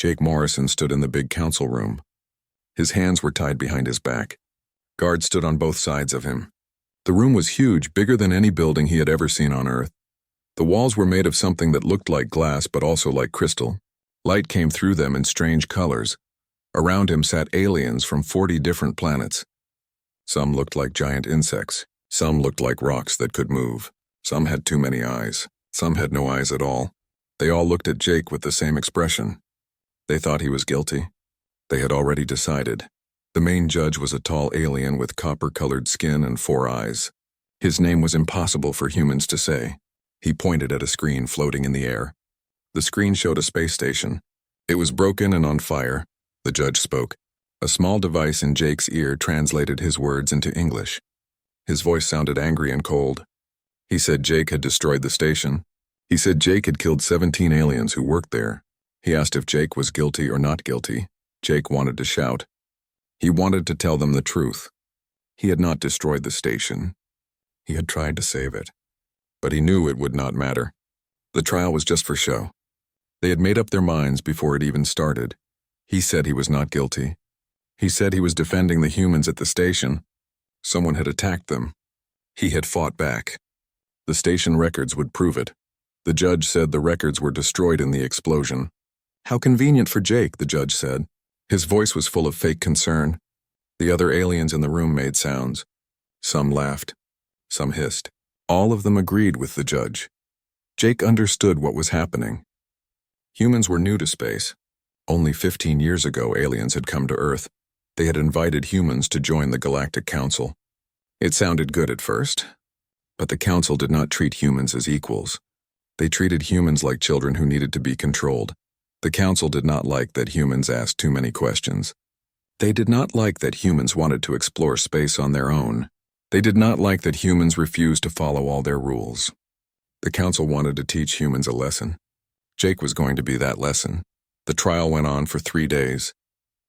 Jake Morrison stood in the big council room. His hands were tied behind his back. Guards stood on both sides of him. The room was huge, bigger than any building he had ever seen on Earth. The walls were made of something that looked like glass but also like crystal. Light came through them in strange colors. Around him sat aliens from 40 different planets. Some looked like giant insects. Some looked like rocks that could move. Some had too many eyes. Some had no eyes at all. They all looked at Jake with the same expression. They thought he was guilty. They had already decided. The main judge was a tall alien with copper-colored skin and 4 eyes. His name was impossible for humans to say. He pointed at a screen floating in the air. The screen showed a space station. It was broken and on fire. The judge spoke. A small device in Jake's ear translated his words into English. His voice sounded angry and cold. He said Jake had destroyed the station. He said Jake had killed 17 aliens who worked there. He asked if Jake was guilty or not guilty. Jake wanted to shout. He wanted to tell them the truth. He had not destroyed the station. He had tried to save it. But he knew it would not matter. The trial was just for show. They had made up their minds before it even started. He said he was not guilty. He said he was defending the humans at the station. Someone had attacked them. He had fought back. The station records would prove it. The judge said the records were destroyed in the explosion. How convenient for Jake, the judge said. His voice was full of fake concern. The other aliens in the room made sounds. Some laughed. Some hissed. All of them agreed with the judge. Jake understood what was happening. Humans were new to space. Only 15 years ago, aliens had come to Earth. They had invited humans to join the Galactic Council. It sounded good at first, but the Council did not treat humans as equals. They treated humans like children who needed to be controlled. The Council did not like that humans asked too many questions. They did not like that humans wanted to explore space on their own. They did not like that humans refused to follow all their rules. The Council wanted to teach humans a lesson. Jake was going to be that lesson. The trial went on for 3 days.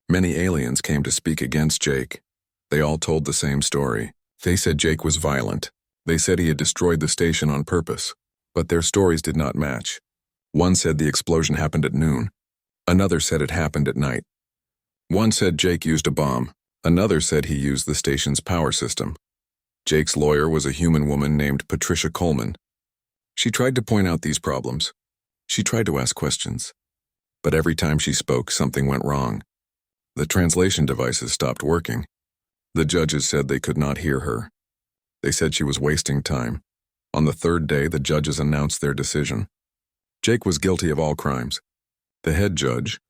Many aliens came to speak against Jake. They all told the same story. They said Jake was violent. They said he had destroyed the station on purpose. But their stories did not match. One said the explosion happened at noon. Another said it happened at night. One said Jake used a bomb. Another said he used the station's power system. Jake's lawyer was a human woman named Patricia Coleman. She tried to point out these problems. She tried to ask questions. But every time she spoke, something went wrong. The translation devices stopped working. The judges said they could not hear her. They said she was wasting time. On the 3rd day, the judges announced their decision. Jake was guilty of all crimes. The head judge,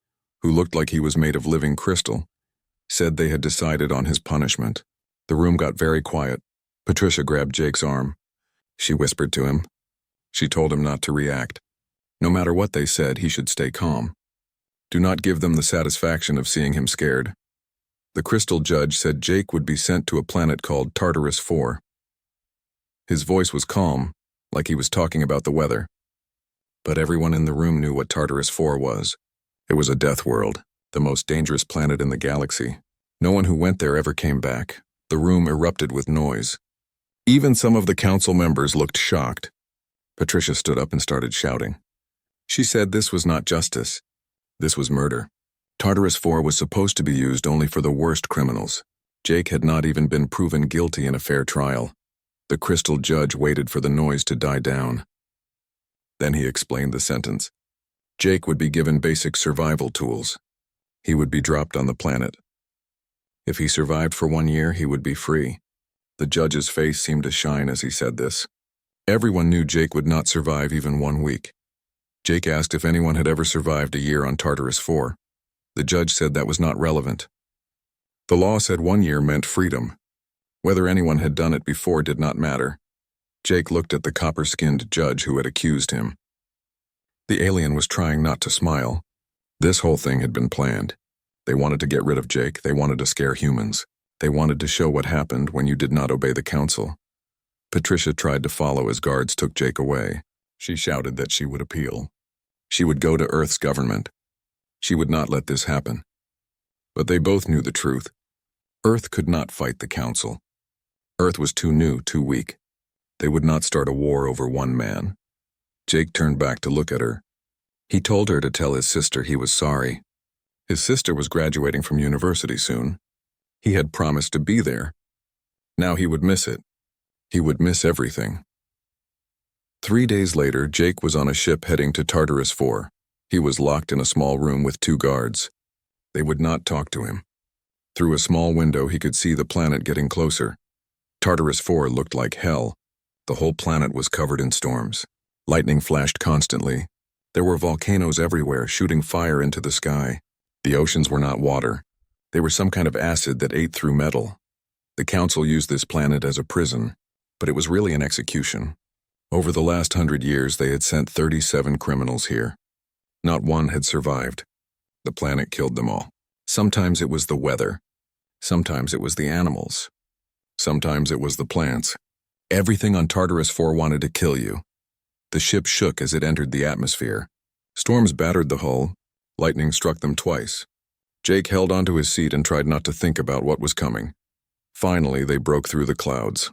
who looked like he was made of living crystal, said they had decided on his punishment. The room got very quiet. Patricia grabbed Jake's arm. She whispered to him. She told him not to react. No matter what they said, he should stay calm. Do not give them the satisfaction of seeing him scared. The crystal judge said Jake would be sent to a planet called Tartarus 4. His voice was calm, like he was talking about the weather. But everyone in the room knew what Tartarus 4 was. It was a death world, the most dangerous planet in the galaxy. No one who went there ever came back. The room erupted with noise. Even some of the council members looked shocked. Patricia stood up and started shouting. She said this was not justice. This was murder. Tartarus 4 was supposed to be used only for the worst criminals. Jake had not even been proven guilty in a fair trial. The crystal judge waited for the noise to die down. Then he explained the sentence. Jake would be given basic survival tools. He would be dropped on the planet. If he survived for 1 year, he would be free. The judge's face seemed to shine as he said this. Everyone knew Jake would not survive even 1 week. Jake asked if anyone had ever survived a year on Tartarus 4. The judge said that was not relevant. The law said 1 year meant freedom. Whether anyone had done it before did not matter. Jake looked at the copper-skinned judge who had accused him. The alien was trying not to smile. This whole thing had been planned. They wanted to get rid of Jake. They wanted to scare humans. They wanted to show what happened when you did not obey the council. Patricia tried to follow as guards took Jake away. She shouted that she would appeal. She would go to Earth's government. She would not let this happen. But they both knew the truth. Earth could not fight the council. Earth was too new, too weak. They would not start a war over one man. Jake turned back to look at her. He told her to tell his sister he was sorry. His sister was graduating from university soon. He had promised to be there. Now he would miss it. He would miss everything. 3 days later, Jake was on a ship heading to Tartarus 4. He was locked in a small room with 2 guards. They would not talk to him. Through a small window, he could see the planet getting closer. Tartarus 4 looked like hell. The whole planet was covered in storms. Lightning flashed constantly. There were volcanoes everywhere, shooting fire into the sky. The oceans were not water. They were some kind of acid that ate through metal. The Council used this planet as a prison, but it was really an execution. Over the last 100 years, they had sent 37 criminals here. Not one had survived. The planet killed them all. Sometimes it was the weather. Sometimes it was the animals. Sometimes it was the plants. Everything on Tartarus 4 wanted to kill you. The ship shook as it entered the atmosphere. Storms battered the hull. Lightning struck them twice. Jake held onto his seat and tried not to think about what was coming. Finally, they broke through the clouds.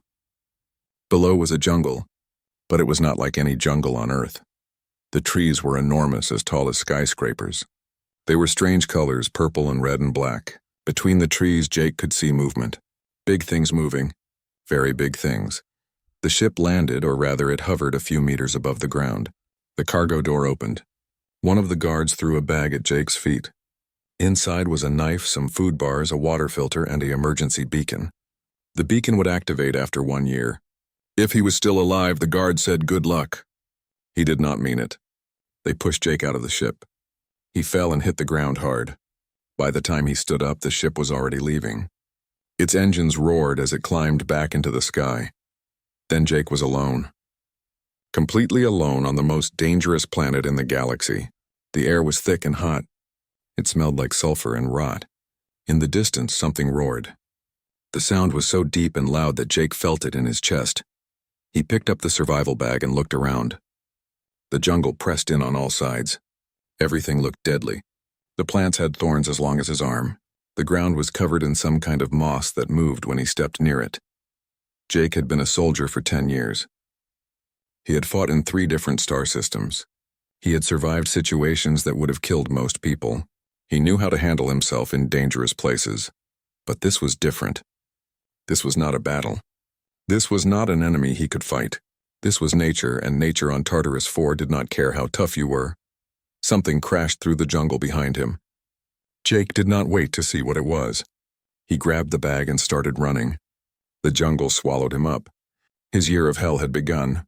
Below was a jungle, but it was not like any jungle on Earth. The trees were enormous, as tall as skyscrapers. They were strange colors, purple and red and black. Between the trees, Jake could see movement. Big things moving. Very big things. The ship landed, or rather it hovered a few meters above the ground. The cargo door opened. One of the guards threw a bag at Jake's feet. Inside was a knife, some food bars, a water filter, and an emergency beacon. The beacon would activate after 1 year. If he was still alive, the guard said good luck. He did not mean it. They pushed Jake out of the ship. He fell and hit the ground hard. By the time he stood up, the ship was already leaving. Its engines roared as it climbed back into the sky. Then Jake was alone. Completely alone on the most dangerous planet in the galaxy. The air was thick and hot. It smelled like sulfur and rot. In the distance, something roared. The sound was so deep and loud that Jake felt it in his chest. He picked up the survival bag and looked around. The jungle pressed in on all sides. Everything looked deadly. The plants had thorns as long as his arm. The ground was covered in some kind of moss that moved when he stepped near it. Jake had been a soldier for 10 years. He had fought in 3 different star systems. He had survived situations that would have killed most people. He knew how to handle himself in dangerous places. But this was different. This was not a battle. This was not an enemy he could fight. This was nature, and nature on Tartarus 4 did not care how tough you were. Something crashed through the jungle behind him. Jake did not wait to see what it was. He grabbed the bag and started running. The jungle swallowed him up. His year of hell had begun.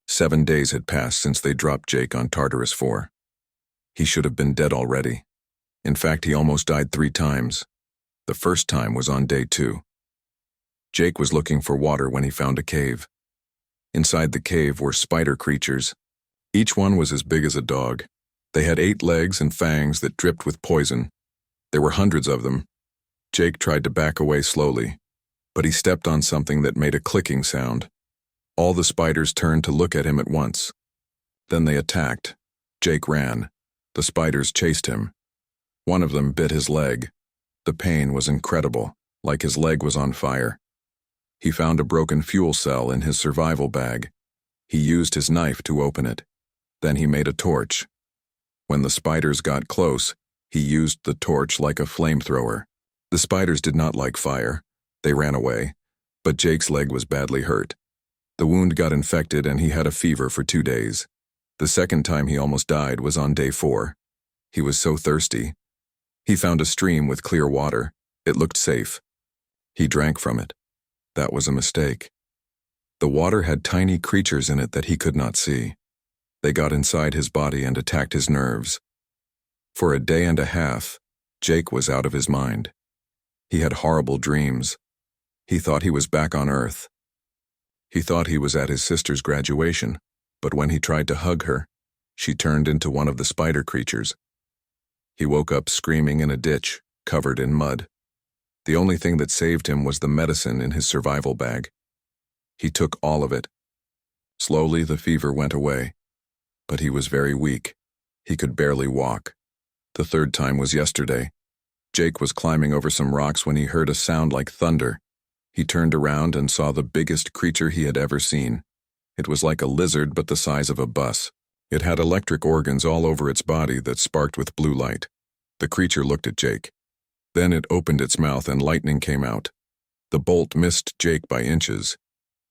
7 days had passed since they dropped Jake on Tartarus 4. He should have been dead already. In fact, he almost died 3 times. The first time was on day 2. Jake was looking for water when he found a cave. Inside the cave were spider creatures. Each one was as big as a dog. They had 8 legs and fangs that dripped with poison. There were hundreds of them. Jake tried to back away slowly, but he stepped on something that made a clicking sound. All the spiders turned to look at him at once. Then they attacked. Jake ran. The spiders chased him. One of them bit his leg. The pain was incredible, like his leg was on fire. He found a broken fuel cell in his survival bag. He used his knife to open it. Then he made a torch. When the spiders got close, he used the torch like a flamethrower. The spiders did not like fire. They ran away, but Jake's leg was badly hurt. The wound got infected and he had a fever for 2 days. The second time he almost died was on day 4. He was so thirsty. He found a stream with clear water. It looked safe. He drank from it. That was a mistake. The water had tiny creatures in it that he could not see. They got inside his body and attacked his nerves. For a day and a half, Jake was out of his mind. He had horrible dreams. He thought he was back on Earth. He thought he was at his sister's graduation, but when he tried to hug her, she turned into one of the spider creatures. He woke up screaming in a ditch, covered in mud. The only thing that saved him was the medicine in his survival bag. He took all of it. Slowly, the fever went away, but he was very weak. He could barely walk. The 3rd time was yesterday. Jake was climbing over some rocks when he heard a sound like thunder. He turned around and saw the biggest creature he had ever seen. It was like a lizard but the size of a bus. It had electric organs all over its body that sparked with blue light. The creature looked at Jake. Then it opened its mouth and lightning came out. The bolt missed Jake by inches.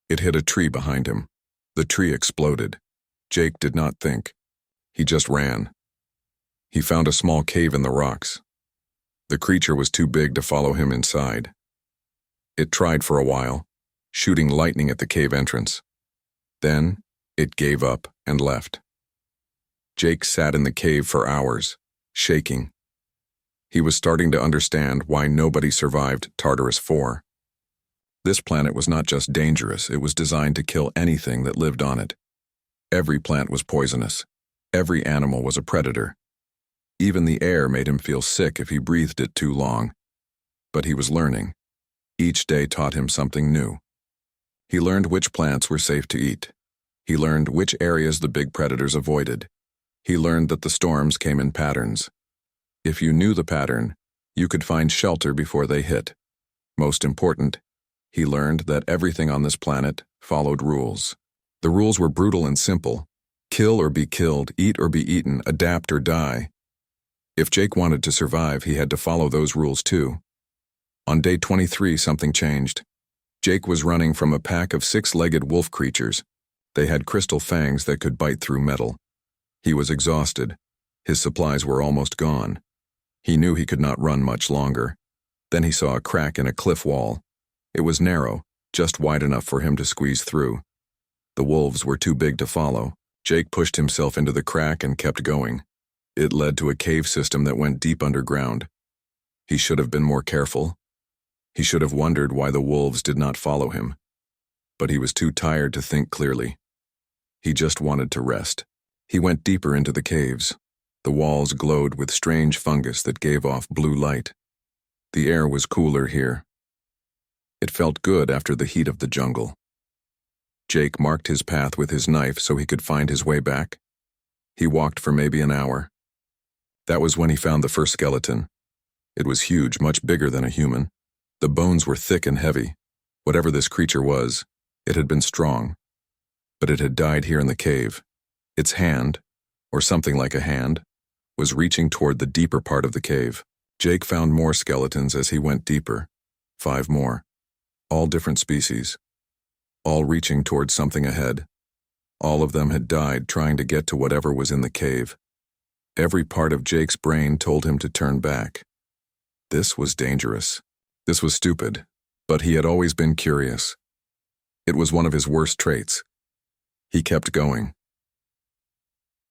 It hit a tree behind him. The tree exploded. Jake did not think. He just ran. He found a small cave in the rocks. The creature was too big to follow him inside. It tried for a while, shooting lightning at the cave entrance. Then, it gave up and left. Jake sat in the cave for hours, shaking. He was starting to understand why nobody survived Tartarus 4. This planet was not just dangerous, it was designed to kill anything that lived on it. Every plant was poisonous. Every animal was a predator. Even the air made him feel sick if he breathed it too long. But he was learning. Each day taught him something new. He learned which plants were safe to eat. He learned which areas the big predators avoided. He learned that the storms came in patterns. If you knew the pattern, you could find shelter before they hit. Most important, he learned that everything on this planet followed rules. The rules were brutal and simple. Kill or be killed, eat or be eaten, adapt or die. If Jake wanted to survive, he had to follow those rules too. On day 23, something changed. Jake was running from a pack of 6-legged wolf creatures. They had crystal fangs that could bite through metal. He was exhausted. His supplies were almost gone. He knew he could not run much longer. Then he saw a crack in a cliff wall. It was narrow, just wide enough for him to squeeze through. The wolves were too big to follow. Jake pushed himself into the crack and kept going. It led to a cave system that went deep underground. He should have been more careful. He should have wondered why the wolves did not follow him. But he was too tired to think clearly. He just wanted to rest. He went deeper into the caves. The walls glowed with strange fungus that gave off blue light. The air was cooler here. It felt good after the heat of the jungle. Jake marked his path with his knife so he could find his way back. He walked for maybe an hour. That was when he found the first skeleton. It was huge, much bigger than a human. The bones were thick and heavy. Whatever this creature was, it had been strong. But it had died here in the cave. Its hand, or something like a hand, was reaching toward the deeper part of the cave. Jake found more skeletons as he went deeper. 5 more. All different species. All reaching toward something ahead. All of them had died trying to get to whatever was in the cave. Every part of Jake's brain told him to turn back. This was dangerous. This was stupid, but he had always been curious. It was one of his worst traits. He kept going.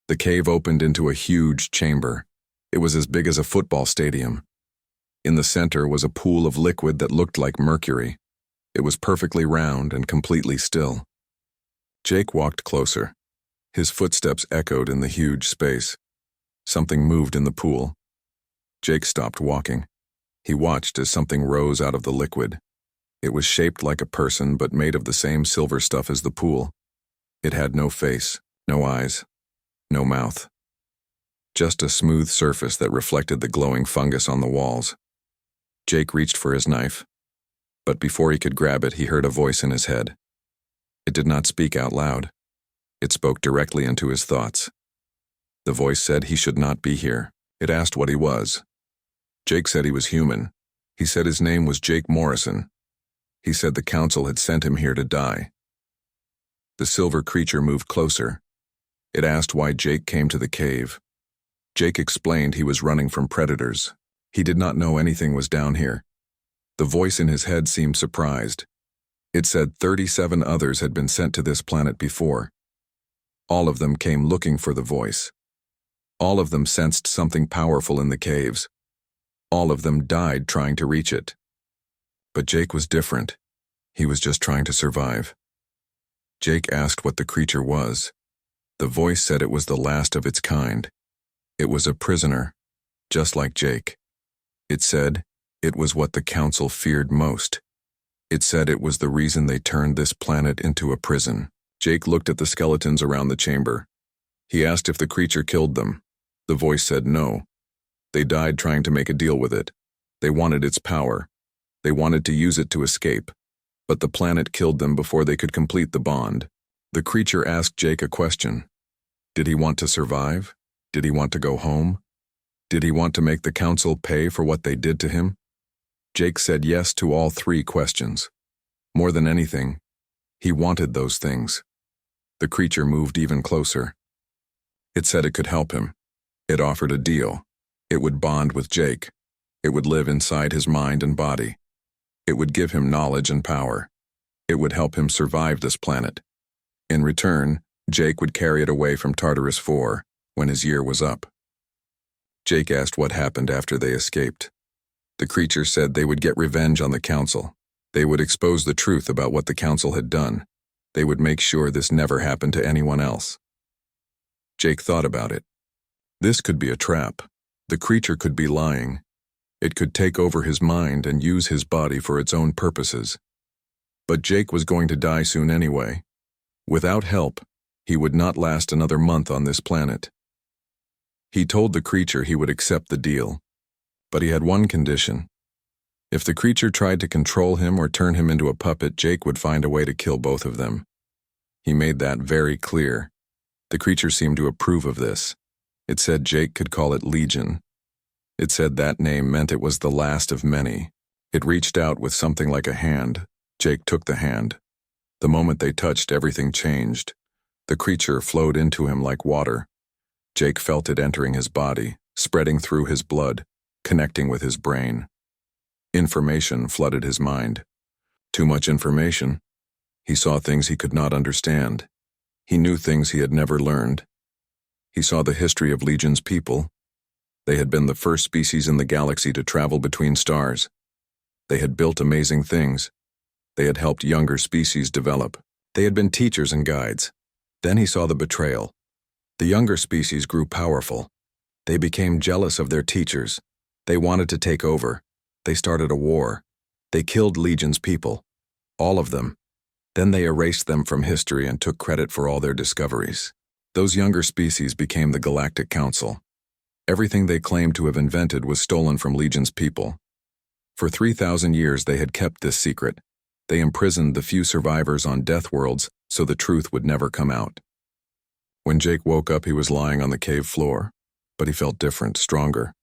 The cave opened into a huge chamber. It was as big as a football stadium. In the center was a pool of liquid that looked like mercury. It was perfectly round and completely still. Jake walked closer. His footsteps echoed in the huge space. Something moved in the pool. Jake stopped walking. He watched as something rose out of the liquid. It was shaped like a person but made of the same silver stuff as the pool. It had no face, no eyes, no mouth. Just a smooth surface that reflected the glowing fungus on the walls. Jake reached for his knife. But before he could grab it, he heard a voice in his head. It did not speak out loud. It spoke directly into his thoughts. The voice said he should not be here. It asked what he was. Jake said he was human. He said his name was Jake Morrison. He said the council had sent him here to die. The silver creature moved closer. It asked why Jake came to the cave. Jake explained he was running from predators. He did not know anything was down here. The voice in his head seemed surprised. It said 37 others had been sent to this planet before. All of them came looking for the voice. All of them sensed something powerful in the caves. All of them died trying to reach it. But Jake was different. He was just trying to survive. Jake asked what the creature was. The voice said it was the last of its kind. It was a prisoner, just like Jake. It said it was what the council feared most. It said it was the reason they turned this planet into a prison. Jake looked at the skeletons around the chamber. He asked if the creature killed them. The voice said no. They died trying to make a deal with it. They wanted its power. They wanted to use it to escape. But the planet killed them before they could complete the bond. The creature asked Jake a question. Did he want to survive? Did he want to go home? Did he want to make the council pay for what they did to him? Jake said yes to all three questions. More than anything, he wanted those things. The creature moved even closer. It said it could help him. It offered a deal. It would bond with Jake. It would live inside his mind and body. It would give him knowledge and power. It would help him survive this planet. In return, Jake would carry it away from Tartarus 4 when his year was up. Jake asked what happened after they escaped. The creature said they would get revenge on the council. They would expose the truth about what the council had done. They would make sure this never happened to anyone else. Jake thought about it. This could be a trap. The creature could be lying. It could take over his mind and use his body for its own purposes. But Jake was going to die soon anyway. Without help, he would not last another month on this planet. He told the creature he would accept the deal. But he had one condition. If the creature tried to control him or turn him into a puppet, Jake would find a way to kill both of them. He made that very clear. The creature seemed to approve of this. It said Jake could call it Legion. It said that name meant it was the last of many. It reached out with something like a hand. Jake took the hand. The moment they touched, everything changed. The creature flowed into him like water. Jake felt it entering his body, spreading through his blood, connecting with his brain. Information flooded his mind. Too much information. He saw things he could not understand. He knew things he had never learned. He saw the history of Legion's people. They had been the first species in the galaxy to travel between stars. They had built amazing things. They had helped younger species develop. They had been teachers and guides. Then he saw the betrayal. The younger species grew powerful. They became jealous of their teachers. They wanted to take over. They started a war. They killed Legion's people. All of them. Then they erased them from history and took credit for all their discoveries. Those younger species became the Galactic Council. Everything they claimed to have invented was stolen from Legion's people. For 3,000 years they had kept this secret. They imprisoned the few survivors on death worlds so the truth would never come out. When Jake woke up, he was lying on the cave floor, but he felt different, stronger.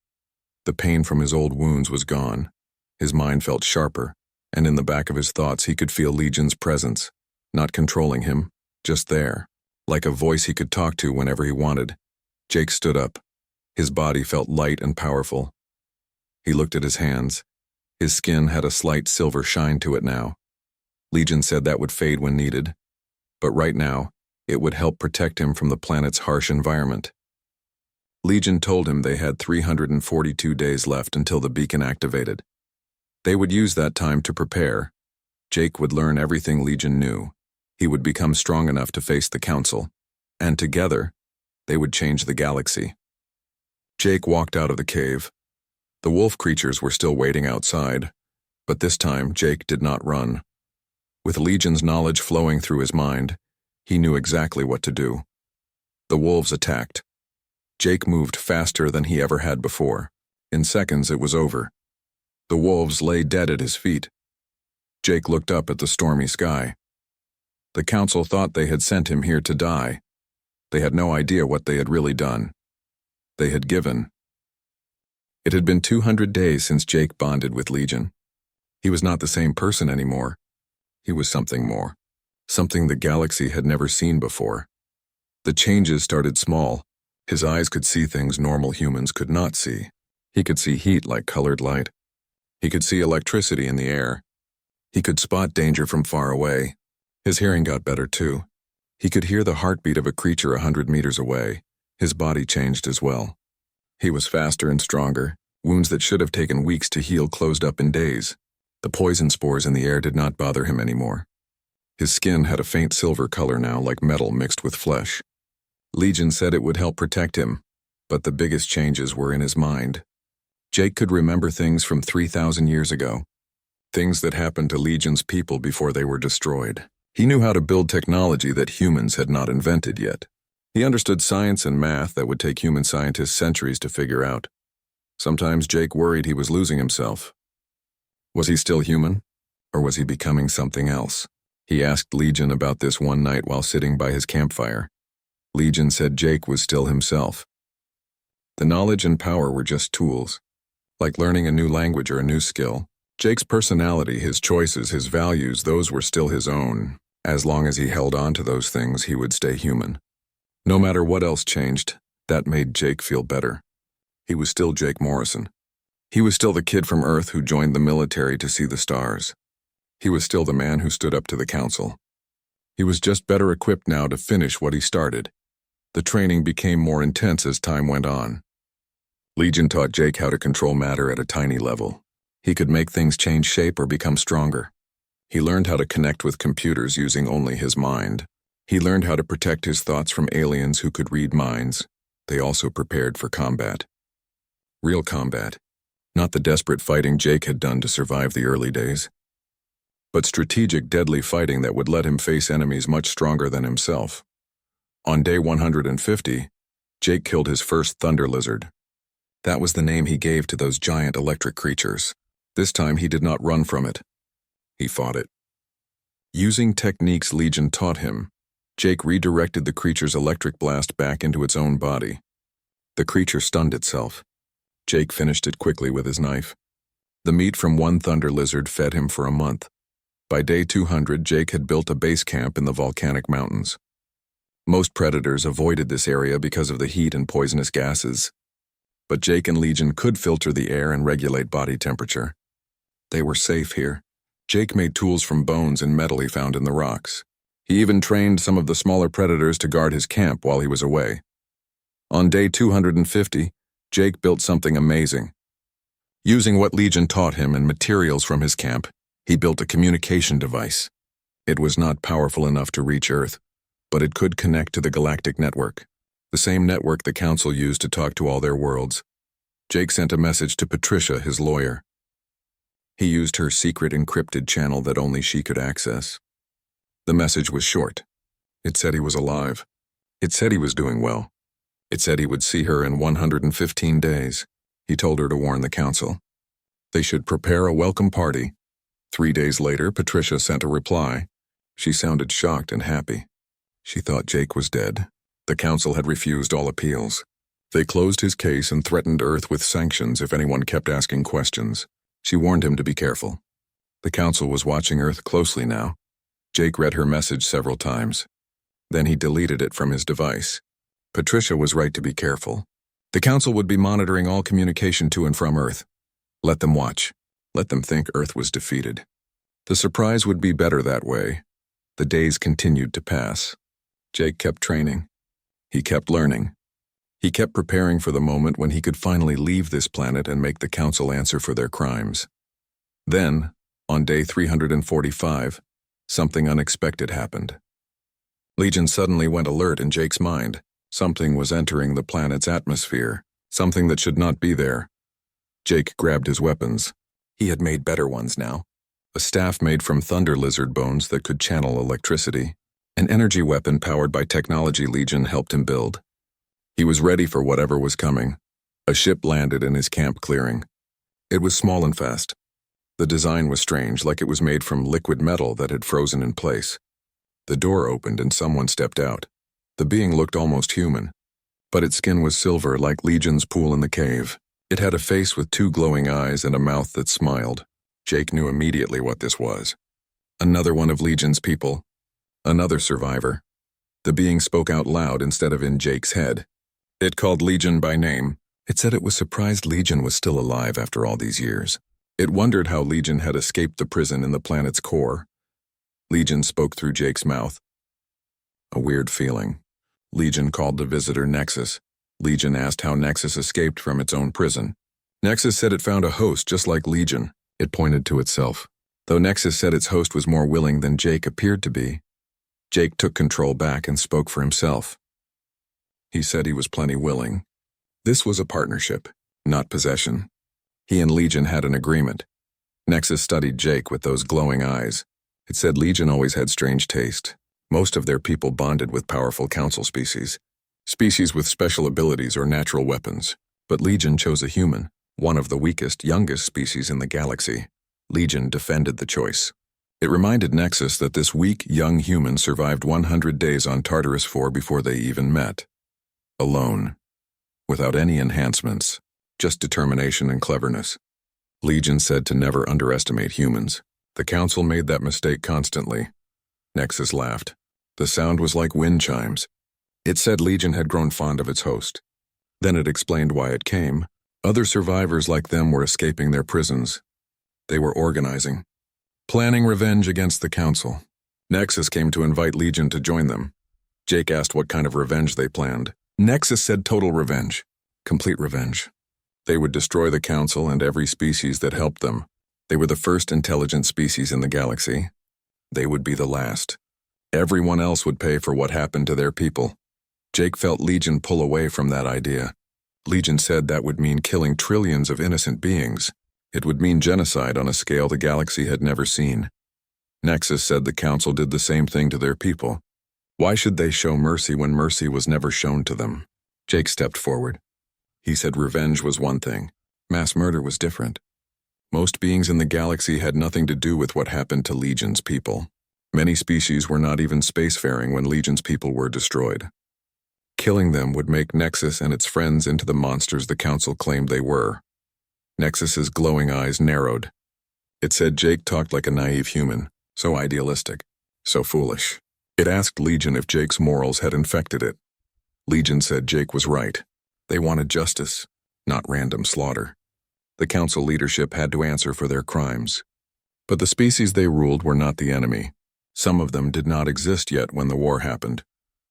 The pain from his old wounds was gone. His mind felt sharper, and in the back of his thoughts he could feel Legion's presence, not controlling him, just there, like a voice he could talk to whenever he wanted. Jake stood up. His body felt light and powerful. He looked at his hands. His skin had a slight silver shine to it now. Legion said that would fade when needed, but right now, it would help protect him from the planet's harsh environment. Legion told him they had 342 days left until the beacon activated. They would use that time to prepare. Jake would learn everything Legion knew. He would become strong enough to face the Council, and together, they would change the galaxy. Jake walked out of the cave. The wolf creatures were still waiting outside, but this time Jake did not run. With Legion's knowledge flowing through his mind, he knew exactly what to do. The wolves attacked. Jake moved faster than he ever had before. In seconds, it was over. The wolves lay dead at his feet. Jake looked up at the stormy sky. The Council thought they had sent him here to die. They had no idea what they had really done. They had given. It had been 200 days since Jake bonded with Legion. He was not the same person anymore. He was something more. Something the galaxy had never seen before. The changes started small. His eyes could see things normal humans could not see. He could see heat like colored light. He could see electricity in the air. He could spot danger from far away. His hearing got better too. He could hear the heartbeat of a creature 100 meters away. His body changed as well. He was faster and stronger. Wounds that should have taken weeks to heal closed up in days. The poison spores in the air did not bother him anymore. His skin had a faint silver color now, like metal mixed with flesh. Legion said it would help protect him, but the biggest changes were in his mind. Jake could remember things from 3,000 years ago. Things that happened to Legion's people before they were destroyed. He knew how to build technology that humans had not invented yet. He understood science and math that would take human scientists centuries to figure out. Sometimes Jake worried he was losing himself. Was he still human, or was he becoming something else? He asked Legion about this one night while sitting by his campfire. Legion said Jake was still himself. The knowledge and power were just tools, like learning a new language or a new skill. Jake's personality, his choices, his values, those were still his own. As long as he held on to those things, he would stay human. No matter what else changed, that made Jake feel better. He was still Jake Morrison. He was still the kid from Earth who joined the military to see the stars. He was still the man who stood up to the council. He was just better equipped now to finish what he started. The training became more intense as time went on. Legion taught Jake how to control matter at a tiny level. He could make things change shape or become stronger. He learned how to connect with computers using only his mind. He learned how to protect his thoughts from aliens who could read minds. They also prepared for combat. Real combat. Not the desperate fighting Jake had done to survive the early days, but strategic, deadly fighting that would let him face enemies much stronger than himself. On day 150, Jake killed his first thunder lizard. That was the name he gave to those giant electric creatures. This time he did not run from it. He fought it. Using techniques Legion taught him, Jake redirected the creature's electric blast back into its own body. The creature stunned itself. Jake finished it quickly with his knife. The meat from one thunder lizard fed him for a month. By day 200, Jake had built a base camp in the volcanic mountains. Most predators avoided this area because of the heat and poisonous gases. But Jake and Legion could filter the air and regulate body temperature. They were safe here. Jake made tools from bones and metal he found in the rocks. He even trained some of the smaller predators to guard his camp while he was away. On day 250, Jake built something amazing. Using what Legion taught him and materials from his camp, he built a communication device. It was not powerful enough to reach Earth, but it could connect to the Galactic Network, the same network the Council used to talk to all their worlds. Jake sent a message to Patricia, his lawyer. He used her secret encrypted channel that only she could access. The message was short. It said he was alive. It said he was doing well. It said he would see her in 115 days. He told her to warn the council. They should prepare a welcome party. 3 days later, Patricia sent a reply. She sounded shocked and happy. She thought Jake was dead. The council had refused all appeals. They closed his case and threatened Earth with sanctions if anyone kept asking questions. She warned him to be careful. The council was watching Earth closely now. Jake read her message several times. Then he deleted it from his device. Patricia was right to be careful. The council would be monitoring all communication to and from Earth. Let them watch. Let them think Earth was defeated. The surprise would be better that way. The days continued to pass. Jake kept training. He kept learning. He kept preparing for the moment when he could finally leave this planet and make the council answer for their crimes. Then, on day 345, something unexpected happened. Legion suddenly went alert in Jake's mind. Something was entering the planet's atmosphere, something that should not be there. Jake grabbed his weapons. He had made better ones now. A staff made from thunder lizard bones that could channel electricity. An energy weapon powered by technology Legion helped him build. He was ready for whatever was coming. A ship landed in his camp clearing. It was small and fast. The design was strange, like it was made from liquid metal that had frozen in place. The door opened and someone stepped out. The being looked almost human, but its skin was silver like Legion's pool in the cave. It had a face with 2 glowing eyes and a mouth that smiled. Jake knew immediately what this was. Another one of Legion's people. Another survivor. The being spoke out loud instead of in Jake's head. It called Legion by name. It said it was surprised Legion was still alive after all these years. It wondered how Legion had escaped the prison in the planet's core. Legion spoke through Jake's mouth. A weird feeling. Legion called the visitor Nexus. Legion asked how Nexus escaped from its own prison. Nexus said it found a host just like Legion. It pointed to itself. Though Nexus said its host was more willing than Jake appeared to be, Jake took control back and spoke for himself. He said he was plenty willing. This was a partnership, not possession. He and Legion had an agreement. Nexus studied Jake with those glowing eyes. It said Legion always had strange taste. Most of their people bonded with powerful council species with special abilities or natural weapons. But Legion chose a human, one of the weakest, youngest species in the galaxy. Legion defended the choice. It reminded Nexus that this weak, young human survived 100 days on Tartarus IV before they even met. Alone. without any enhancements, just determination and cleverness. Legion said to never underestimate humans. The council made that mistake constantly. Nexus laughed. The sound was like wind chimes. It said Legion had grown fond of its host. Then it explained why it came. Other survivors like them were escaping their prisons. They were organizing, planning revenge against the council. Nexus came to invite Legion to join them. Jake asked what kind of revenge they planned. Nexus said total revenge. Complete revenge. They would destroy the council and every species that helped them. They were the first intelligent species in the galaxy. They would be the last. Everyone else would pay for what happened to their people. Jake felt Legion pull away from that idea. Legion said that would mean killing trillions of innocent beings. It would mean genocide on a scale the galaxy had never seen. Nexus said the council did the same thing to their people. Why should they show mercy when mercy was never shown to them? Jake stepped forward. He said revenge was one thing. Mass murder was different. Most beings in the galaxy had nothing to do with what happened to Legion's people. Many species were not even spacefaring when Legion's people were destroyed. Killing them would make Nexus and its friends into the monsters the council claimed they were. Nexus's glowing eyes narrowed. It said Jake talked like a naive human, so idealistic, so foolish. It asked Legion if Jake's morals had infected it. Legion said Jake was right. They wanted justice, not random slaughter. The council leadership had to answer for their crimes. But the species they ruled were not the enemy. Some of them did not exist yet when the war happened.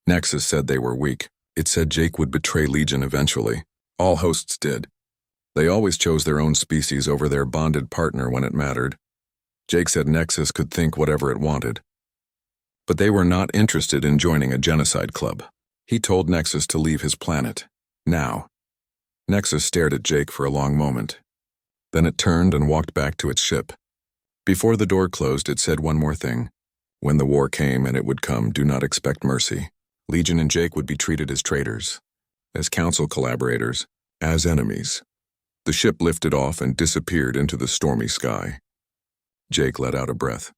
Nexus said they were weak. It said Jake would betray Legion eventually. All hosts did. They always chose their own species over their bonded partner when it mattered. Jake said Nexus could think whatever it wanted. But they were not interested in joining a genocide club. He told Nexus to leave his planet. Now. Nexus stared at Jake for a long moment. Then it turned and walked back to its ship. Before the door closed, it said one more thing. When the war came, and it would come, do not expect mercy. Legion and Jake would be treated as traitors, as council collaborators, as enemies. The ship lifted off and disappeared into the stormy sky. Jake let out a breath.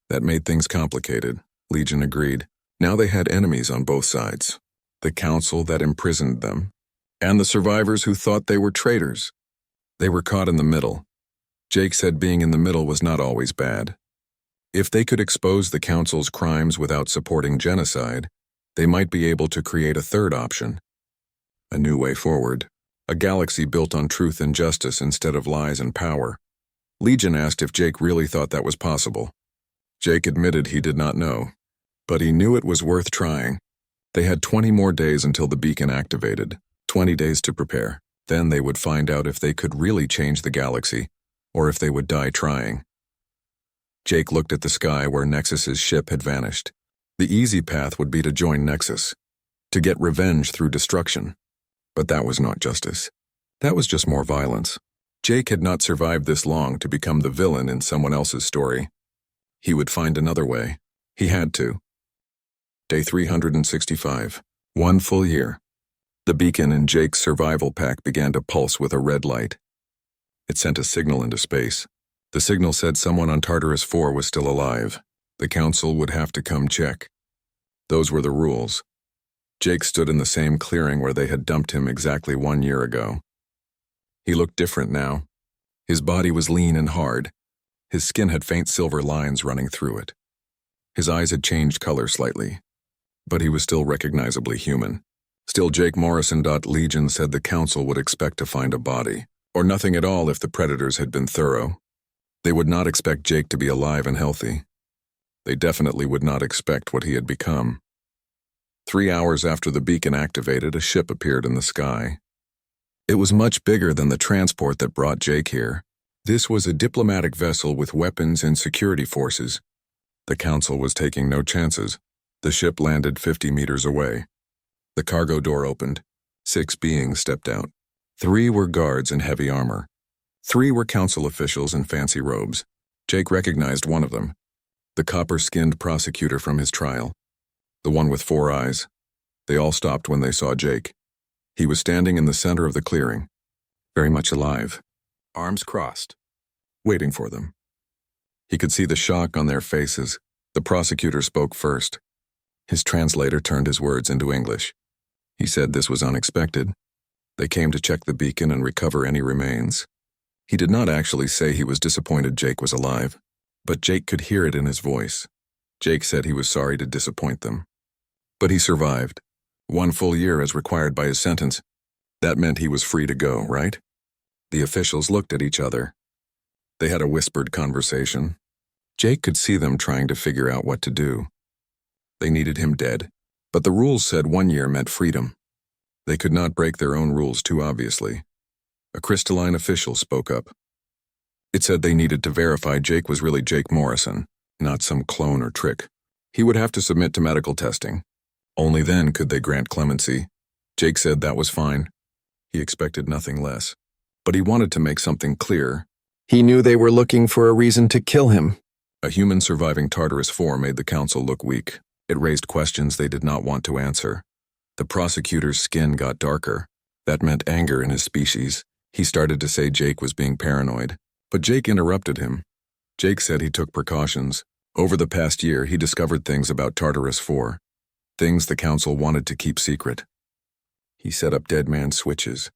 That made things complicated, Legion agreed. Now they had enemies on both sides. The council that imprisoned them, and the survivors who thought they were traitors. They were caught in the middle. Jake said being in the middle was not always bad. If they could expose the council's crimes without supporting genocide, they might be able to create a third option. A new way forward. A galaxy built on truth and justice instead of lies and power. Legion asked if Jake really thought that was possible. Jake admitted he did not know, but he knew it was worth trying. They had 20 more days until the beacon activated, 20 days to prepare. Then they would find out if they could really change the galaxy, or if they would die trying. Jake looked at the sky where Nexus's ship had vanished. The easy path would be to join Nexus, to get revenge through destruction. But that was not justice. That was just more violence. Jake had not survived this long to become the villain in someone else's story. He would find another way. He had to. Day 365. 1 full year. The beacon in Jake's survival pack began to pulse with a red light. It sent a signal into space. The signal said someone on Tartarus 4 was still alive. The council would have to come check. Those were the rules. Jake stood in the same clearing where they had dumped him exactly 1 year ago. He looked different now. His body was lean and hard. His skin had faint silver lines running through it. His eyes had changed color slightly, but he was still recognizably human. Still, Jake Morrison. Legion said the council would expect to find a body, or nothing at all if the predators had been thorough. They would not expect Jake to be alive and healthy. They definitely would not expect what he had become. 3 hours after the beacon activated, a ship appeared in the sky. It was much bigger than the transport that brought Jake here. This was a diplomatic vessel with weapons and security forces. The council was taking no chances. The ship landed 50 meters away. The cargo door opened. 6 beings stepped out. 3 were guards in heavy armor. 3 were council officials in fancy robes. Jake recognized one of them, the copper-skinned prosecutor from his trial, the one with 4 eyes. They all stopped when they saw Jake. He was standing in the center of the clearing, very much alive, arms crossed, waiting for them. He could see the shock on their faces. The prosecutor spoke first. His translator turned his words into English. He said this was unexpected. They came to check the beacon and recover any remains. He did not actually say he was disappointed Jake was alive, but Jake could hear it in his voice. Jake said he was sorry to disappoint them. But he survived. 1 full year as required by his sentence. That meant he was free to go, right? The officials looked at each other. They had a whispered conversation. Jake could see them trying to figure out what to do. They needed him dead, but the rules said 1 year meant freedom. They could not break their own rules too obviously. A crystalline official spoke up. It said they needed to verify Jake was really Jake Morrison, not some clone or trick. He would have to submit to medical testing. Only then could they grant clemency. Jake said that was fine. He expected nothing less. But he wanted to make something clear. He knew they were looking for a reason to kill him. A human surviving Tartarus 4 made the council look weak. It raised questions they did not want to answer. The prosecutor's skin got darker. That meant anger in his species. He started to say Jake was being paranoid. But Jake interrupted him. Jake said he took precautions. Over the past year, he discovered things about Tartarus 4. Things the council wanted to keep secret. He set up dead man switches.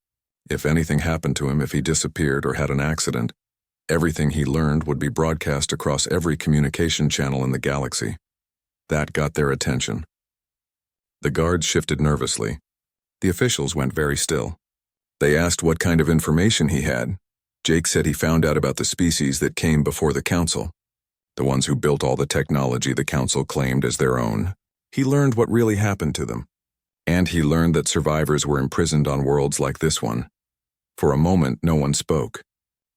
If anything happened to him, if he disappeared or had an accident, everything he learned would be broadcast across every communication channel in the galaxy. That got their attention. The guards shifted nervously. The officials went very still. They asked what kind of information he had. Jake said he found out about the species that came before the council, the ones who built all the technology the council claimed as their own. He learned what really happened to them. And he learned that survivors were imprisoned on worlds like this one. For a moment, no one spoke.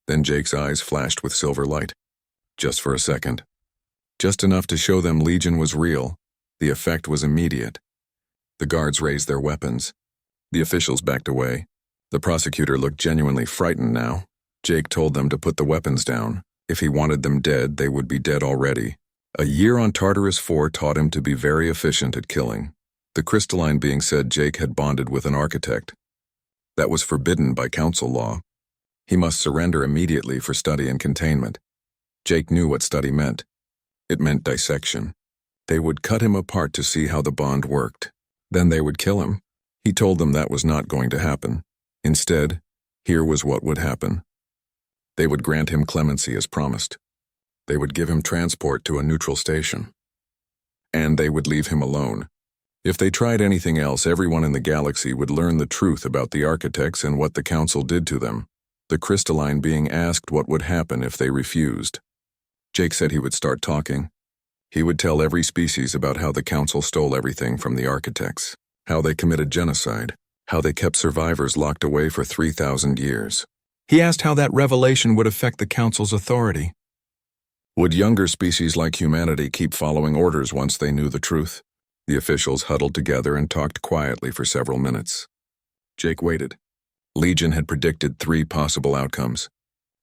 Then Jake's eyes flashed with silver light. Just for a second. Just enough to show them Legion was real. The effect was immediate. The guards raised their weapons. The officials backed away. The prosecutor looked genuinely frightened now. Jake told them to put the weapons down. If he wanted them dead, they would be dead already. A year on Tartarus 4 taught him to be very efficient at killing. The crystalline being said Jake had bonded with an architect. That was forbidden by council law. He must surrender immediately for study and containment. Jake knew what study meant. It meant dissection. They would cut him apart to see how the bond worked. Then they would kill him. He told them that was not going to happen. Instead, here was what would happen. They would grant him clemency as promised. They would give him transport to a neutral station. And they would leave him alone. If they tried anything else, everyone in the galaxy would learn the truth about the architects and what the council did to them. The crystalline being asked what would happen if they refused. Jake said he would start talking. He would tell every species about how the council stole everything from the architects, how they committed genocide, how they kept survivors locked away for 3,000 years. He asked how that revelation would affect the council's authority. Would younger species like humanity keep following orders once they knew the truth? The officials huddled together and talked quietly for several minutes. Jake waited. Legion had predicted 3 possible outcomes.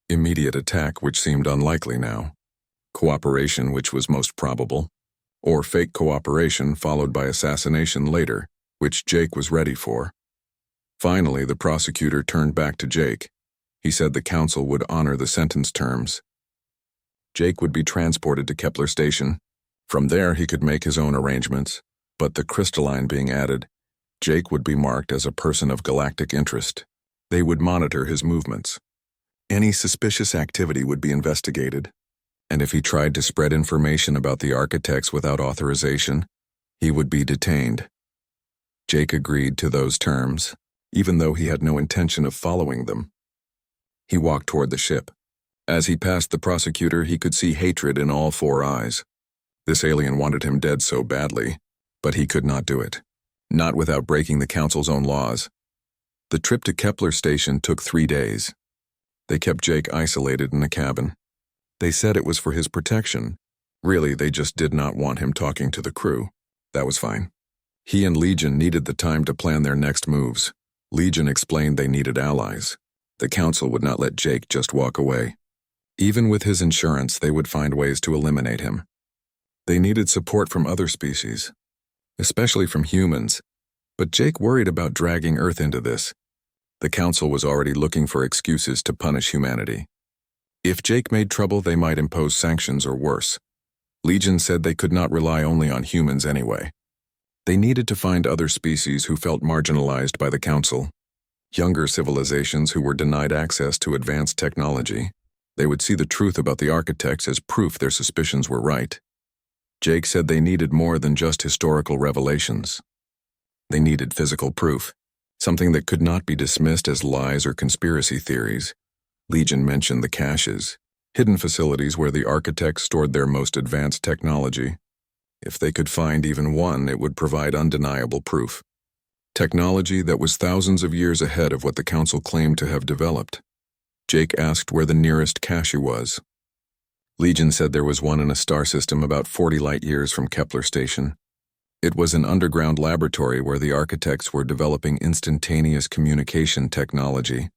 Immediate attack, which seemed unlikely now. Cooperation, which was most probable. Or fake cooperation followed by assassination later, which Jake was ready for. Finally, the prosecutor turned back to Jake. He said the council would honor the sentence terms. Jake would be transported to Kepler Station. From there, he could make his own arrangements. But the crystalline being added, Jake would be marked as a person of galactic interest. They would monitor his movements. Any suspicious activity would be investigated. And if he tried to spread information about the architects without authorization, he would be detained. Jake agreed to those terms, even though he had no intention of following them. He walked toward the ship. As he passed the prosecutor, he could see hatred in all 4 eyes. This alien wanted him dead so badly, but he could not do it. Not without breaking the council's own laws. The trip to Kepler Station took 3 days. They kept Jake isolated in a cabin. They said it was for his protection. Really, they just did not want him talking to the crew. That was fine. He and Legion needed the time to plan their next moves. Legion explained they needed allies. The council would not let Jake just walk away. Even with his insurance, they would find ways to eliminate him. They needed support from other species, especially from humans, but Jake worried about dragging Earth into this. The council was already looking for excuses to punish humanity. If Jake made trouble, they might impose sanctions or worse. Legion said they could not rely only on humans anyway. They needed to find other species who felt marginalized by the council. Younger civilizations who were denied access to advanced technology. They would see the truth about the architects as proof their suspicions were right. Jake said they needed more than just historical revelations. They needed physical proof, something that could not be dismissed as lies or conspiracy theories. Legion mentioned the caches, hidden facilities where the architects stored their most advanced technology. If they could find even one, it would provide undeniable proof. Technology that was thousands of years ahead of what the Council claimed to have developed. Jake asked where the nearest cache was. Legion said there was one in a star system about 40 light-years from Kepler Station. It was an underground laboratory where the architects were developing instantaneous communication technology.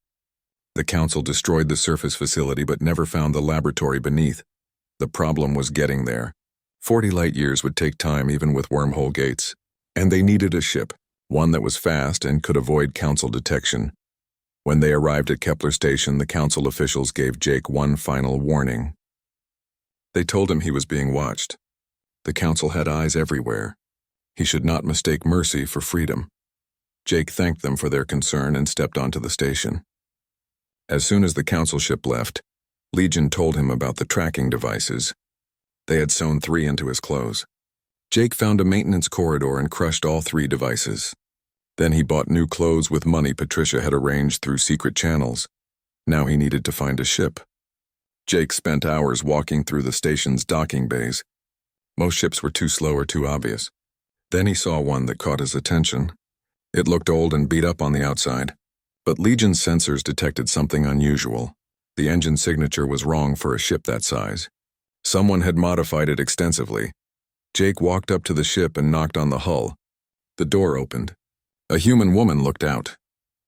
The Council destroyed the surface facility but never found the laboratory beneath. The problem was getting there. 40 light-years would take time even with wormhole gates. And they needed a ship, one that was fast and could avoid Council detection. When they arrived at Kepler Station, the Council officials gave Jake one final warning. They told him he was being watched. The Council had eyes everywhere. He should not mistake mercy for freedom. Jake thanked them for their concern and stepped onto the station. As soon as the Council ship left, Legion told him about the tracking devices. They had sewn 3 into his clothes. Jake found a maintenance corridor and crushed all 3 devices. Then he bought new clothes with money Patricia had arranged through secret channels. Now he needed to find a ship. Jake spent hours walking through the station's docking bays. Most ships were too slow or too obvious. Then he saw one that caught his attention. It looked old and beat up on the outside, but Legion's sensors detected something unusual. The engine signature was wrong for a ship that size. Someone had modified it extensively. Jake walked up to the ship and knocked on the hull. The door opened. A human woman looked out.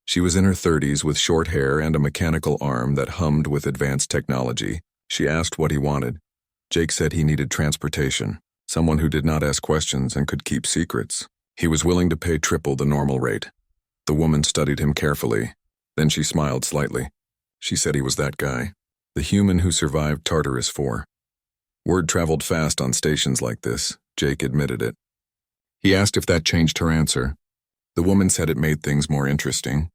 She was in her 30s with short hair and a mechanical arm that hummed with advanced technology. She asked what he wanted. Jake said he needed transportation, someone who did not ask questions and could keep secrets. He was willing to pay triple the normal rate. The woman studied him carefully. Then she smiled slightly. She said he was that guy, the human who survived Tartarus 4. Word traveled fast on stations like this. Jake admitted it. He asked if that changed her answer. The woman said it made things more interesting.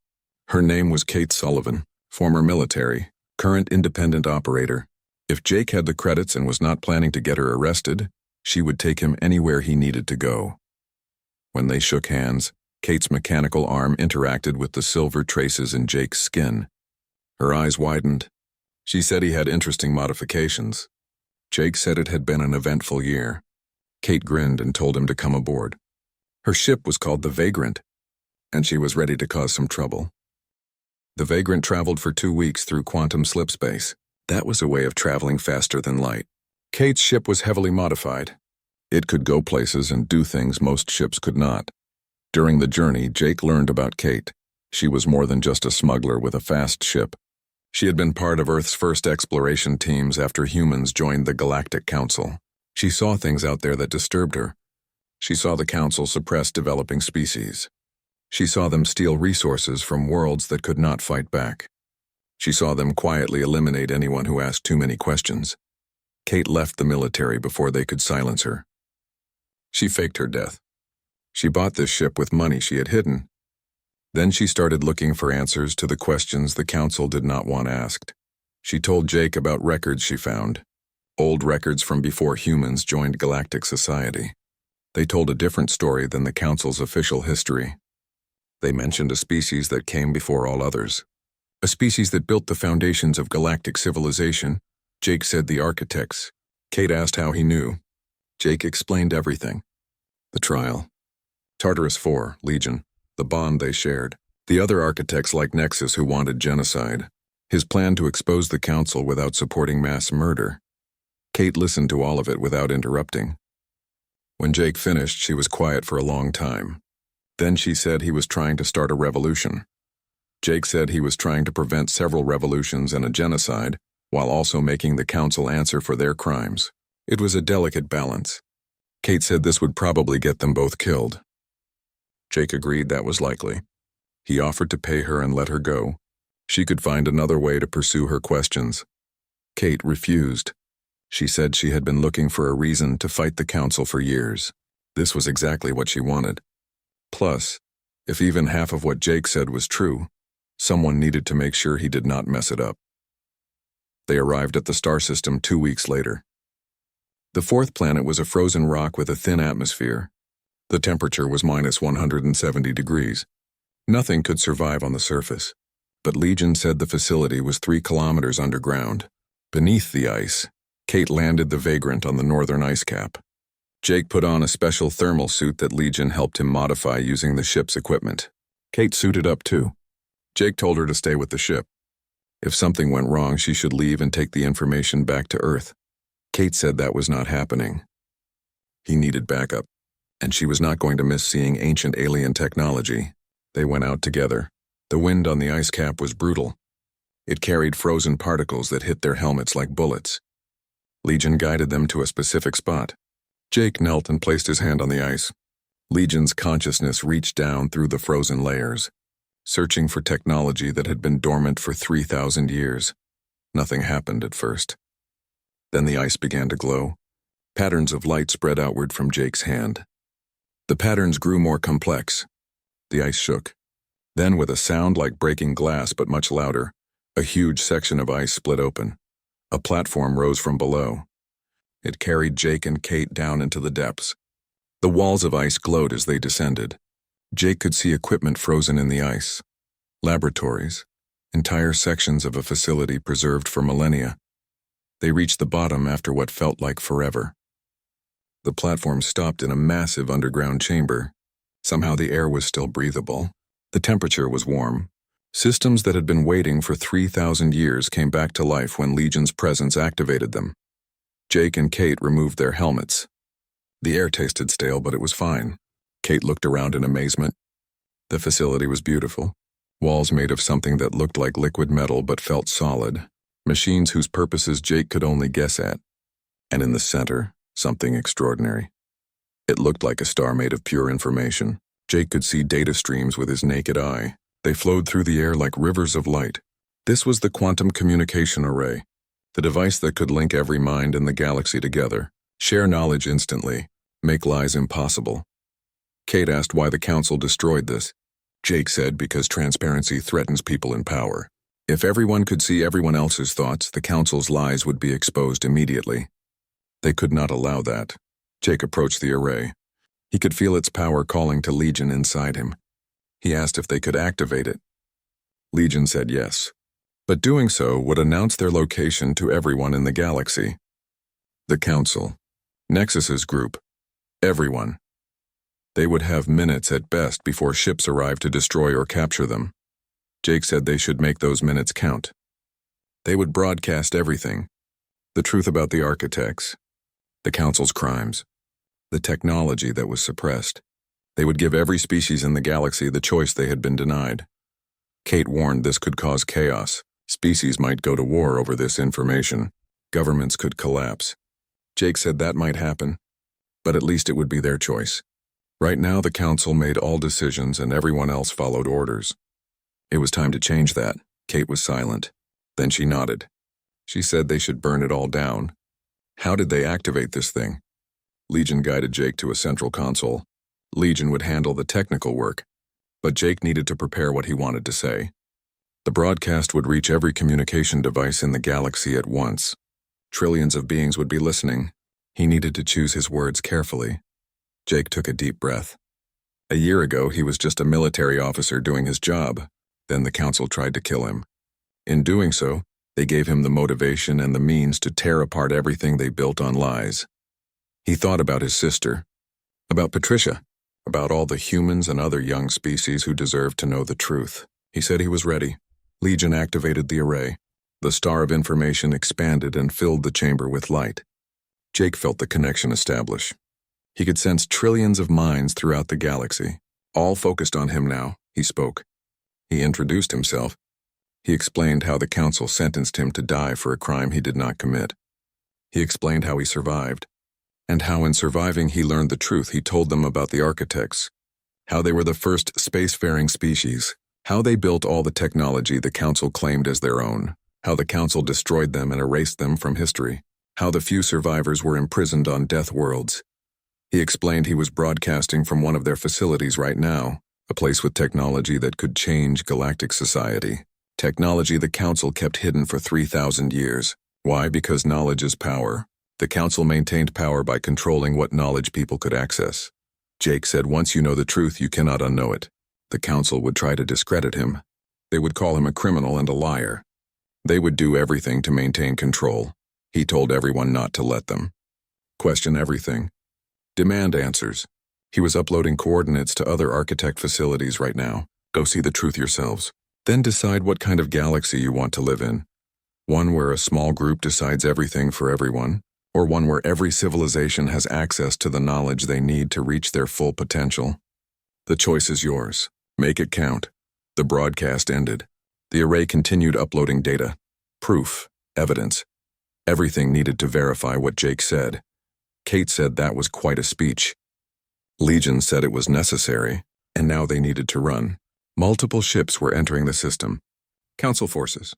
Her name was Kate Sullivan, former military, current independent operator. If Jake had the credits and was not planning to get her arrested, she would take him anywhere he needed to go. When they shook hands, Kate's mechanical arm interacted with the silver traces in Jake's skin. Her eyes widened. She said he had interesting modifications. Jake said it had been an eventful year. Kate grinned and told him to come aboard. Her ship was called the Vagrant, and she was ready to cause some trouble. The Vagrant traveled for 2 weeks through quantum slip space. That was a way of traveling faster than light. Kate's ship was heavily modified. It could go places and do things most ships could not. During the journey, Jake learned about Kate. She was more than just a smuggler with a fast ship. She had been part of Earth's first exploration teams after humans joined the Galactic Council. She saw things out there that disturbed her. She saw the Council suppress developing species. She saw them steal resources from worlds that could not fight back. She saw them quietly eliminate anyone who asked too many questions. Kate left the military before they could silence her. She faked her death. She bought this ship with money she had hidden. Then she started looking for answers to the questions the Council did not want asked. She told Jake about records she found, old records from before humans joined galactic society. They told a different story than the Council's official history. They mentioned a species that came before all others, a species that built the foundations of galactic civilization. Jake said the architects. Kate asked how he knew. Jake explained everything. The trial. Tartarus 4, Legion. The bond they shared. The other architects like Nexus who wanted genocide. His plan to expose the Council without supporting mass murder. Kate listened to all of it without interrupting. When Jake finished, she was quiet for a long time. Then she said he was trying to start a revolution. Jake said he was trying to prevent several revolutions and a genocide, while also making the Council answer for their crimes. It was a delicate balance. Kate said this would probably get them both killed. Jake agreed that was likely. He offered to pay her and let her go. She could find another way to pursue her questions. Kate refused. She said she had been looking for a reason to fight the Council for years. This was exactly what she wanted. Plus, if even half of what Jake said was true, Someone needed to make sure he did not mess it up. They arrived at the star system 2 weeks later. The fourth planet was a frozen rock with a thin atmosphere. The temperature was minus 170 degrees. Nothing could survive on the surface, but Legion said the facility was 3 kilometers underground. Beneath the ice, Kate landed the Vagrant on the northern ice cap. Jake put on a special thermal suit that Legion helped him modify using the ship's equipment. Kate suited up too. Jake told her to stay with the ship. If something went wrong, she should leave and take the information back to Earth. Kate said that was not happening. He needed backup, and she was not going to miss seeing ancient alien technology. They went out together. The wind on the ice cap was brutal. It carried frozen particles that hit their helmets like bullets. Legion guided them to a specific spot. Jake knelt and placed his hand on the ice. Legion's consciousness reached down through the frozen layers, searching for technology that had been dormant for 3,000 years. Nothing happened at first. Then the ice began to glow. Patterns of light spread outward from Jake's hand. The patterns grew more complex. The ice shook. Then, with a sound like breaking glass but much louder, a huge section of ice split open. A platform rose from below. It carried Jake and Kate down into the depths. The walls of ice glowed as they descended. Jake could see equipment frozen in the ice. Laboratories, entire sections of a facility preserved for millennia. They reached the bottom after what felt like forever. The platform stopped in a massive underground chamber. Somehow the air was still breathable. The temperature was warm. Systems that had been waiting for 3,000 years came back to life when Legion's presence activated them. Jake and Kate removed their helmets. The air tasted stale, but it was fine. Kate looked around in amazement. The facility was beautiful. Walls made of something that looked like liquid metal but felt solid. Machines whose purposes Jake could only guess at. And in the center, something extraordinary. It looked like a star made of pure information. Jake could see data streams with his naked eye. They flowed through the air like rivers of light. This was the quantum communication array, the device that could link every mind in the galaxy together, share knowledge instantly, make lies impossible. Kate asked why the Council destroyed this. Jake said because transparency threatens people in power. If everyone could see everyone else's thoughts, the Council's lies would be exposed immediately. They could not allow that. Jake approached the array. He could feel its power calling to Legion inside him. He asked if they could activate it. Legion said yes, but doing so would announce their location to everyone in the galaxy. The Council, Nexus's group, everyone. They would have minutes at best before ships arrived to destroy or capture them. Jake said they should make those minutes count. They would broadcast everything. The truth about the architects, the Council's crimes, the technology that was suppressed. They would give every species in the galaxy the choice they had been denied. Kate warned this could cause chaos. Species might go to war over this information. Governments could collapse. Jake said that might happen, but at least it would be their choice. Right now, the Council made all decisions and everyone else followed orders. It was time to change that. Kate was silent. Then she nodded. She said they should burn it all down. How did they activate this thing? Legion guided Jake to a central console. Legion would handle the technical work, but Jake needed to prepare what he wanted to say. The broadcast would reach every communication device in the galaxy at once. Trillions of beings would be listening. He needed to choose his words carefully. Jake took a deep breath. A year ago, he was just a military officer doing his job. Then the Council tried to kill him. In doing so, they gave him the motivation and the means to tear apart everything they built on lies. He thought about his sister, about Patricia, about all the humans and other young species who deserved to know the truth. He said he was ready. Legion activated the array. The star of information expanded and filled the chamber with light. Jake felt the connection establish. He could sense trillions of minds throughout the galaxy. All focused on him now, he spoke. He introduced himself. He explained how the Council sentenced him to die for a crime he did not commit. He explained how he survived, and how in surviving he learned the truth. He told them about the architects, how they were the first spacefaring species, how they built all the technology the Council claimed as their own, how the Council destroyed them and erased them from history, how the few survivors were imprisoned on death worlds. He explained he was broadcasting from one of their facilities right now, a place with technology that could change galactic society. Technology the Council kept hidden for 3,000 years. Why? Because knowledge is power. The Council maintained power by controlling what knowledge people could access. Jake said once you know the truth, you cannot unknow it. The Council would try to discredit him. They would call him a criminal and a liar. They would do everything to maintain control. He told everyone not to let them. Question everything. Demand answers. He was uploading coordinates to other architect facilities right now. Go see the truth yourselves. Then decide what kind of galaxy you want to live in. One where a small group decides everything for everyone, or one where every civilization has access to the knowledge they need to reach their full potential. The choice is yours. Make it count. The broadcast ended. The array continued uploading data, proof, evidence, everything needed to verify what Jake said. Kate said that was quite a speech. Legion said it was necessary, and now they needed to run. Multiple ships were entering the system. Council forces.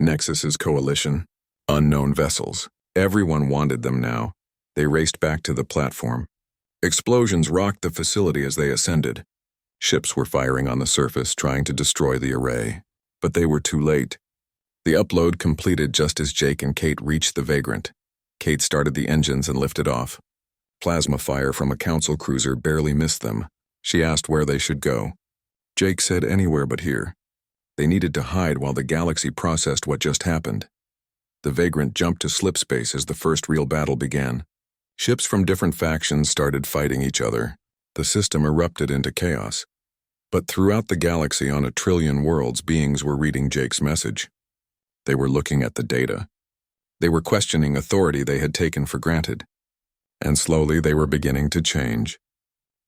Nexus's coalition. Unknown vessels. Everyone wanted them now. They raced back to the platform. Explosions rocked the facility as they ascended. Ships were firing on the surface, trying to destroy the array. But they were too late. The upload completed just as Jake and Kate reached the Vagrant. Kate started the engines and lifted off. Plasma fire from a Council cruiser barely missed them. She asked where they should go. Jake said anywhere but here. They needed to hide while the galaxy processed what just happened. The Vagrant jumped to slipspace as the first real battle began. Ships from different factions started fighting each other. The system erupted into chaos. But throughout the galaxy on 1 trillion worlds, beings were reading Jake's message. They were looking at the data. They were questioning authority they had taken for granted. And slowly they were beginning to change.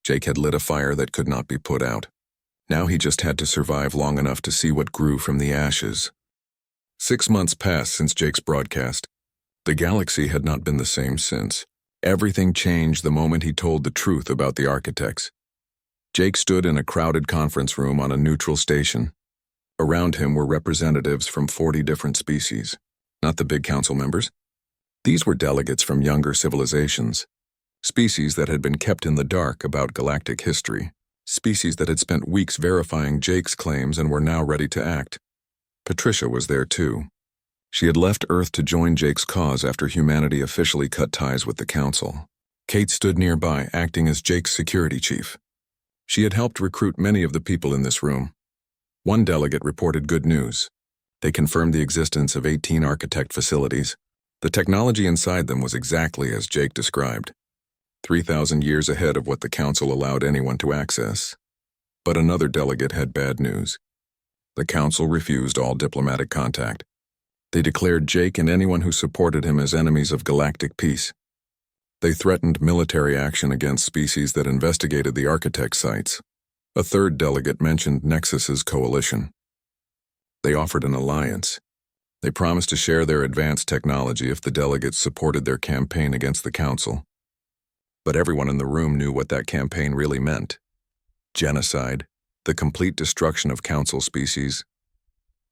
Jake had lit a fire that could not be put out. Now he just had to survive long enough to see what grew from the ashes. 6 months passed since Jake's broadcast. The galaxy had not been the same since. Everything changed the moment he told the truth about the architects. Jake stood in a crowded conference room on a neutral station. Around him were representatives from 40 different species. Not the big council members. These were delegates from younger civilizations. Species that had been kept in the dark about galactic history. Species that had spent weeks verifying Jake's claims and were now ready to act. Patricia was there too. She had left Earth to join Jake's cause after humanity officially cut ties with the Council. Kate stood nearby, acting as Jake's security chief. She had helped recruit many of the people in this room. One delegate reported good news. They confirmed the existence of 18 architect facilities. The technology inside them was exactly as Jake described. 3,000 years ahead of what the Council allowed anyone to access. But another delegate had bad news. The Council refused all diplomatic contact. They declared Jake and anyone who supported him as enemies of galactic peace. They threatened military action against species that investigated the architect sites. A third delegate mentioned Nexus's coalition. They offered an alliance. They promised to share their advanced technology if the delegates supported their campaign against the Council. But everyone in the room knew what that campaign really meant. Genocide, the complete destruction of Council species.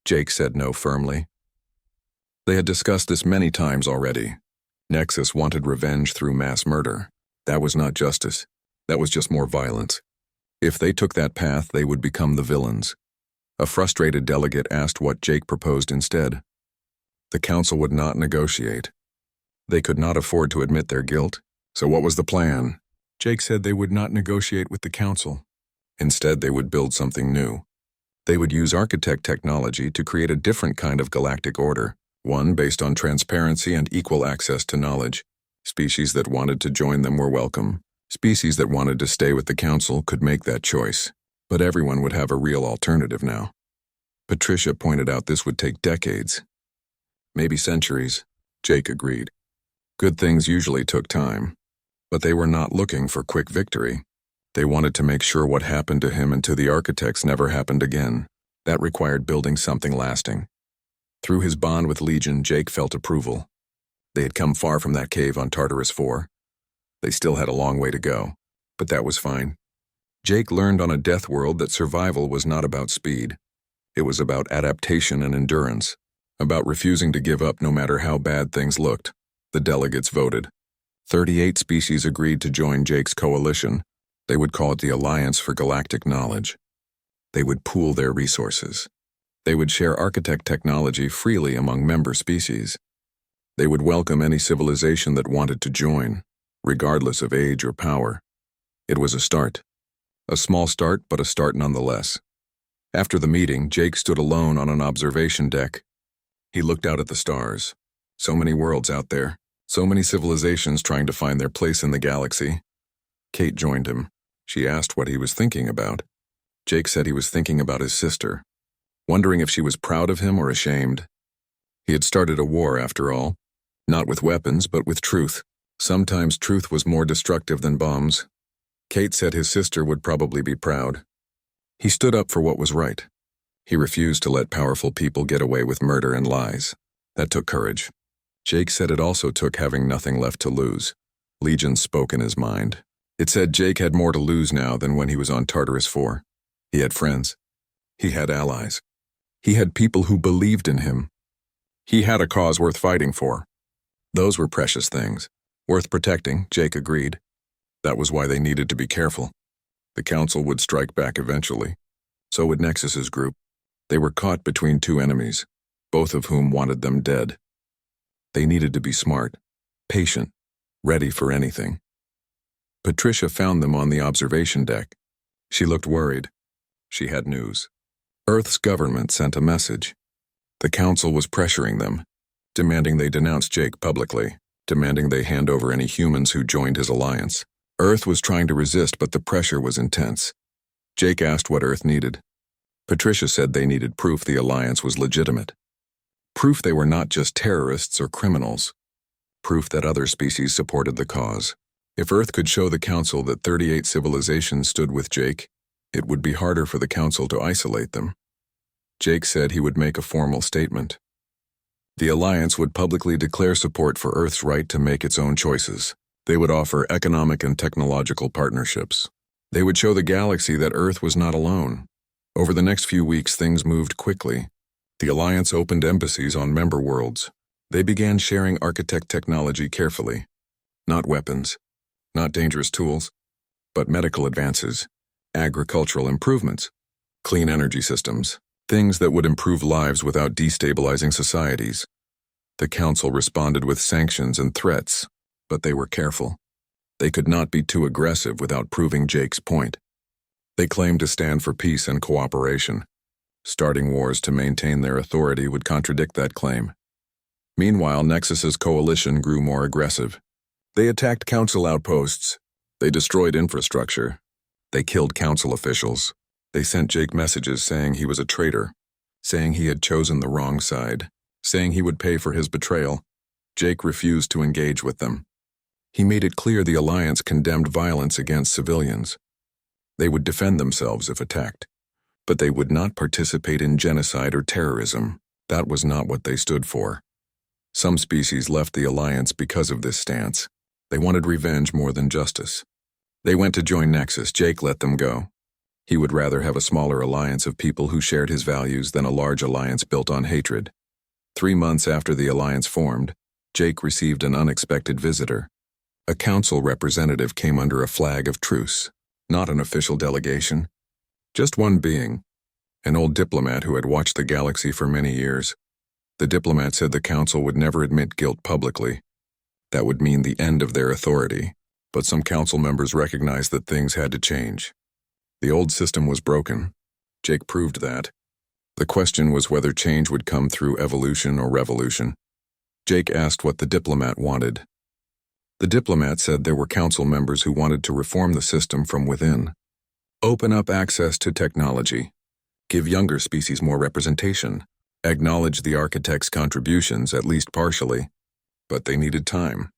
Jake said no firmly. They had discussed this many times already. Nexus wanted revenge through mass murder. That was not justice. That was just more violence. If they took that path, they would become the villains. A frustrated delegate asked what Jake proposed instead. The Council would not negotiate. They could not afford to admit their guilt. So what was the plan? Jake said they would not negotiate with the Council. Instead, they would build something new. They would use architect technology to create a different kind of galactic order, one based on transparency and equal access to knowledge. Species that wanted to join them were welcome. Species that wanted to stay with the Council could make that choice. But everyone would have a real alternative now. Patricia pointed out this would take decades. Maybe centuries. Jake agreed. Good things usually took time. But they were not looking for quick victory. They wanted to make sure what happened to him and to the architects never happened again. That required building something lasting. Through his bond with Legion, Jake felt approval. They had come far from that cave on Tartarus 4. They still had a long way to go, but that was fine. Jake learned on a death world that survival was not about speed. It was about adaptation and endurance, about refusing to give up no matter how bad things looked. The delegates voted. 38 species agreed to join Jake's coalition. They would call it the Alliance for Galactic Knowledge. They would pool their resources. They would share architect technology freely among member species. They would welcome any civilization that wanted to join, regardless of age or power. It was a start. A small start, but a start nonetheless. After the meeting, Jake stood alone on an observation deck. He looked out at the stars. So many worlds out there. So many civilizations trying to find their place in the galaxy. Kate joined him. She asked what he was thinking about. Jake said he was thinking about his sister, wondering if she was proud of him or ashamed. He had started a war, after all. Not with weapons, but with truth. Sometimes truth was more destructive than bombs. Kate said his sister would probably be proud. He stood up for what was right. He refused to let powerful people get away with murder and lies. That took courage. Jake said it also took having nothing left to lose. Legion spoke in his mind. It said Jake had more to lose now than when he was on Tartarus 4. He had friends. He had allies. He had people who believed in him. He had a cause worth fighting for. Those were precious things. Worth protecting, Jake agreed. That was why they needed to be careful. The Council would strike back eventually. So would Nexus's group. They were caught between two enemies, both of whom wanted them dead. They needed to be smart, patient, ready for anything. Patricia found them on the observation deck. She looked worried. She had news. Earth's government sent a message. The Council was pressuring them, demanding they denounce Jake publicly, demanding they hand over any humans who joined his alliance. Earth was trying to resist, but the pressure was intense. Jake asked what Earth needed. Patricia said they needed proof the alliance was legitimate. Proof they were not just terrorists or criminals. Proof that other species supported the cause. If Earth could show the Council that 38 civilizations stood with Jake, it would be harder for the Council to isolate them. Jake said he would make a formal statement. The Alliance would publicly declare support for Earth's right to make its own choices. They would offer economic and technological partnerships. They would show the galaxy that Earth was not alone. Over the next few weeks, things moved quickly. The Alliance opened embassies on member worlds. They began sharing architect technology carefully. Not weapons, not dangerous tools, but medical advances, agricultural improvements, clean energy systems, things that would improve lives without destabilizing societies. The Council responded with sanctions and threats, but they were careful. They could not be too aggressive without proving Jake's point. They claimed to stand for peace and cooperation. Starting wars to maintain their authority would contradict that claim. Meanwhile, Nexus's coalition grew more aggressive. They attacked Council outposts. They destroyed infrastructure. They killed Council officials. They sent Jake messages saying he was a traitor, saying he had chosen the wrong side, saying he would pay for his betrayal. Jake refused to engage with them. He made it clear the Alliance condemned violence against civilians. They would defend themselves if attacked, but they would not participate in genocide or terrorism. That was not what they stood for. Some species left the Alliance because of this stance. They wanted revenge more than justice. They went to join Nexus. Jake let them go. He would rather have a smaller alliance of people who shared his values than a large alliance built on hatred. 3 months after the alliance formed, Jake received an unexpected visitor. A council representative came under a flag of truce, not an official delegation. Just one being, an old diplomat who had watched the galaxy for many years. The diplomat said the council would never admit guilt publicly. That would mean the end of their authority, but some council members recognized that things had to change. The old system was broken. Jake proved that. The question was whether change would come through evolution or revolution. Jake asked what the diplomat wanted. The diplomat said there were council members who wanted to reform the system from within. Open up access to technology. Give younger species more representation. Acknowledge the architect's contributions, at least partially. But they needed time.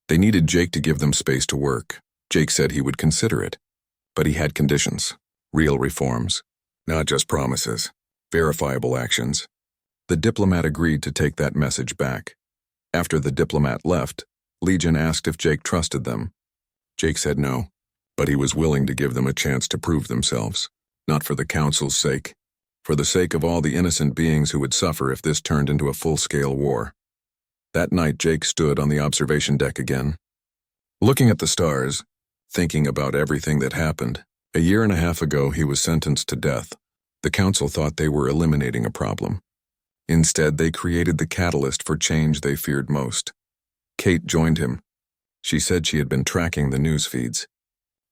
They needed Jake to give them space to work. Jake said he would consider it. But he had conditions. Real reforms. Not just promises. Verifiable actions. The diplomat agreed to take that message back. After the diplomat left, Legion asked if Jake trusted them. Jake said no, but he was willing to give them a chance to prove themselves. Not for the council's sake. For the sake of all the innocent beings who would suffer if this turned into a full-scale war. That night, Jake stood on the observation deck again. Looking at the stars, thinking about everything that happened. A year and a half ago, he was sentenced to death. The council thought they were eliminating a problem. Instead, they created the catalyst for change they feared most. Kate joined him. She said she had been tracking the news feeds.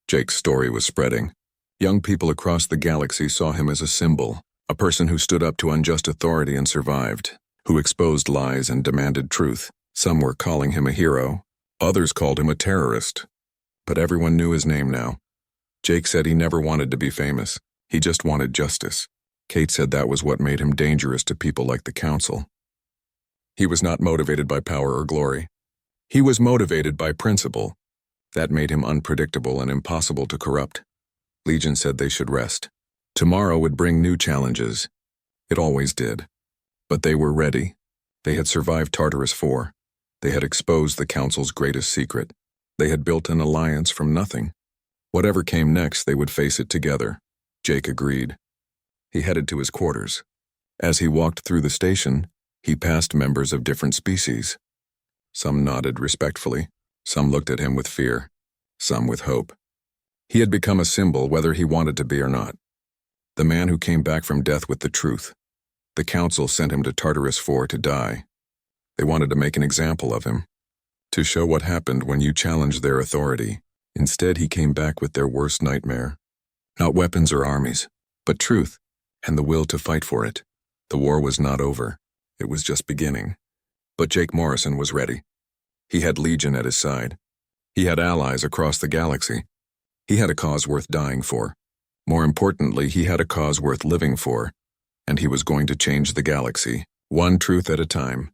Jake's story was spreading. Young people across the galaxy saw him as a symbol, a person who stood up to unjust authority and survived, who exposed lies and demanded truth. Some were calling him a hero. Others called him a terrorist. But everyone knew his name now. Jake said he never wanted to be famous. He just wanted justice. Kate said that was what made him dangerous to people like the council. He was not motivated by power or glory. He was motivated by principle. That made him unpredictable and impossible to corrupt. Legion said they should rest. Tomorrow would bring new challenges. It always did. But they were ready. They had survived Tartarus 4. They had exposed the council's greatest secret. They had built an alliance from nothing. Whatever came next, they would face it together. Jake agreed. He headed to his quarters. As he walked through the station, he passed members of different species. Some nodded respectfully. Some looked at him with fear. Some with hope. He had become a symbol whether he wanted to be or not. The man who came back from death with the truth. The council sent him to Tartarus 4 to die. They wanted to make an example of him, to show what happened when you challenged their authority. Instead, he came back with their worst nightmare. Not weapons or armies, but truth, and the will to fight for it. The war was not over. It was just beginning. But Jake Morrison was ready. He had Legion at his side. He had allies across the galaxy. He had a cause worth dying for. More importantly, he had a cause worth living for, and he was going to change the galaxy, one truth at a time.